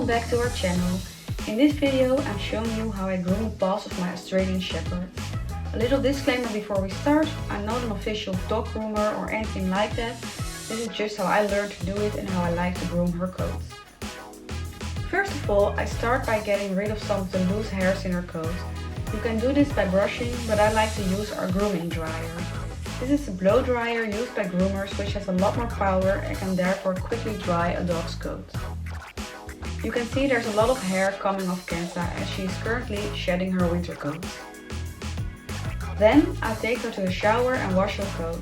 Welcome back to our channel. In this video I'm showing you how I groom the paws of my Australian Shepherd. A little disclaimer before we start, I'm not an official dog groomer or anything like that. This is just how I learned to do it and how I like to groom her coat. First of all, I start by getting rid of some of the loose hairs in her coat. You can do this by brushing, but I like to use our grooming dryer. This is a blow dryer used by groomers which has a lot more power and can therefore quickly dry a dog's coat. You can see there's a lot of hair coming off Kenza as she is currently shedding her winter coat. Then I take her to the shower and wash her coat.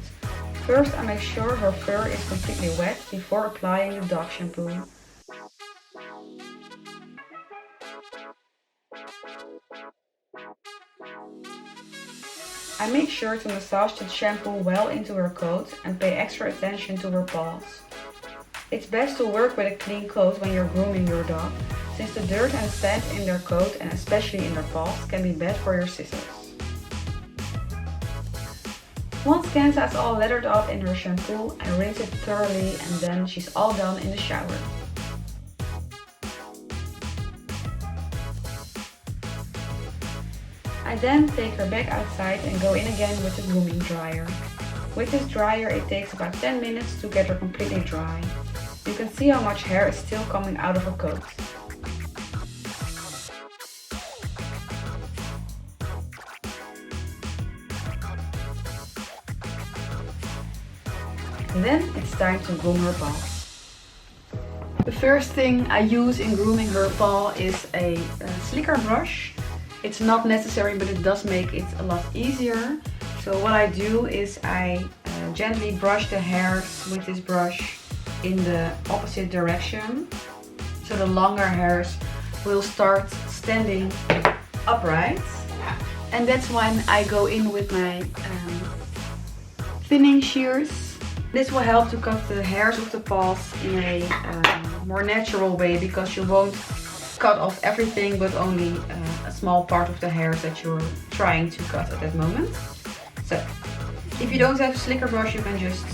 First I make sure her fur is completely wet before applying the dog shampoo. I make sure to massage the shampoo well into her coat and pay extra attention to her paws. It's best to work with a clean coat when you're grooming your dog, since the dirt and sand in their coat and especially in their paws can be bad for your scissors. Once Kenza is all lathered up in her shampoo, I rinse it thoroughly and then she's all done in the shower. I then take her back outside and go in again with the grooming dryer. With this dryer it takes about 10 minutes to get her completely dry. You can see how much hair is still coming out of her coat. And then it's time to groom her paws. The first thing I use in grooming her paw is a slicker brush. It's not necessary, but it does make it a lot easier. So what I do is I gently brush the hairs with this brush in the opposite direction. So the longer hairs will start standing upright. And that's when I go in with my thinning shears. This will help to cut the hairs of the paws in a more natural way, because you won't cut off everything but only a small part of the hairs that you're trying to cut at that moment. So if you don't have a slicker brush, you can just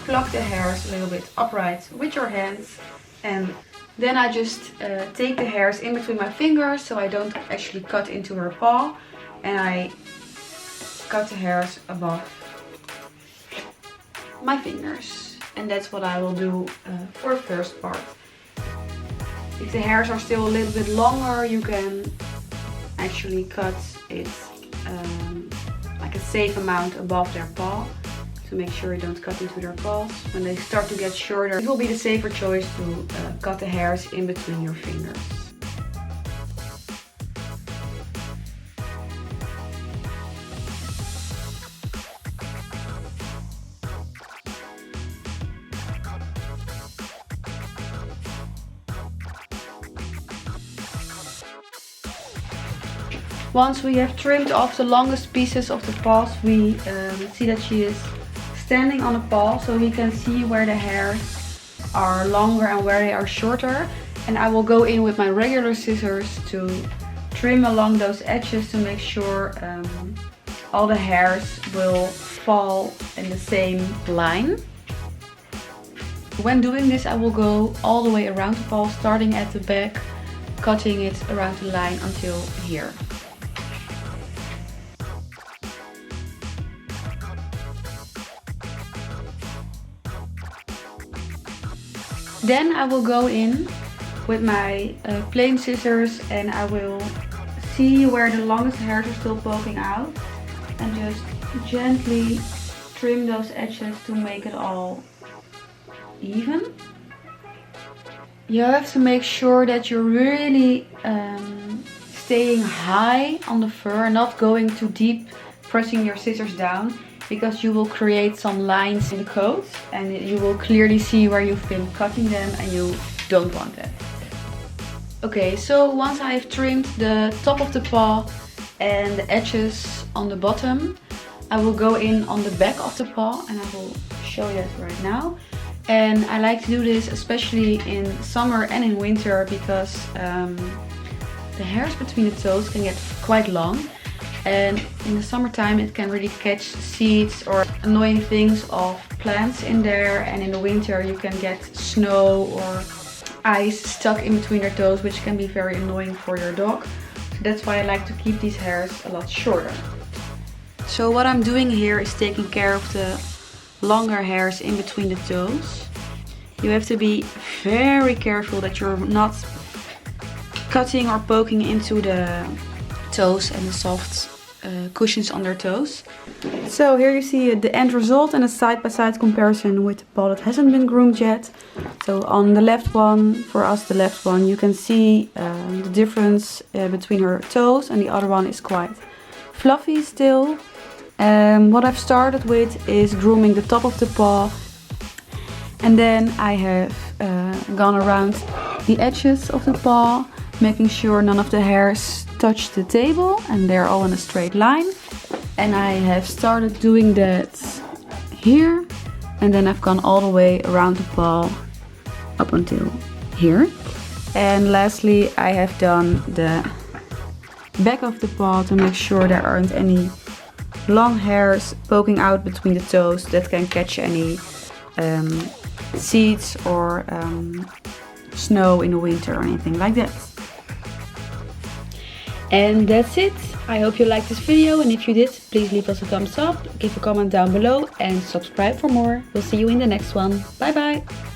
pluck the hairs a little bit upright with your hands, and then I just take the hairs in between my fingers so I don't actually cut into her paw, and I cut the hairs above my fingers, and that's what I will do for the first part. If the hairs are still a little bit longer, you can actually cut it like a safe amount above their paw to make sure you don't cut into their paws. When they start to get shorter, it will be the safer choice to cut the hairs in between your fingers. Once we have trimmed off the longest pieces of the paws, we see that she is standing on a paw, so we can see where the hairs are longer and where they are shorter. And I will go in with my regular scissors to trim along those edges to make sure all the hairs will fall in the same line. When doing this, I will go all the way around the paw, starting at the back, cutting it around the line until here. Then I will go in with my plain scissors and I will see where the longest hairs are still poking out and just gently trim those edges to make it all even. You have to make sure that you're really staying high on the fur and not going too deep, pressing your scissors down, because you will create some lines in the coat and you will clearly see where you've been cutting them, and you don't want that. Okay, so once I've trimmed the top of the paw and the edges on the bottom, I will go in on the back of the paw, and I will show you that right now. And I like to do this especially in summer and in winter, because the hairs between the toes can get quite long. And in the summertime it can really catch seeds or annoying things of plants in there, and in the winter you can get snow or ice stuck in between their toes, which can be very annoying for your dog. So that's why I like to keep these hairs a lot shorter. So what I'm doing here is taking care of the longer hairs in between the toes. You have to be very careful that you're not cutting or poking into the toes and the soft cushions on their toes. So here you see the end result and a side-by-side comparison with the paw that hasn't been groomed yet. So on the left one, for us the left one, you can see the difference between her toes, and the other one is quite fluffy still. What I've started with is grooming the top of the paw, and then I have gone around the edges of the paw, making sure none of the hairs touch the table and they're all in a straight line. And I have started doing that here, and then I've gone all the way around the paw up until here. And lastly, I have done the back of the paw to make sure there aren't any long hairs poking out between the toes that can catch any seeds or snow in the winter or anything like that. And that's it. I hope you liked this video, and if you did, please leave us a thumbs up, give a comment down below and subscribe for more. We'll see you in the next one. Bye bye!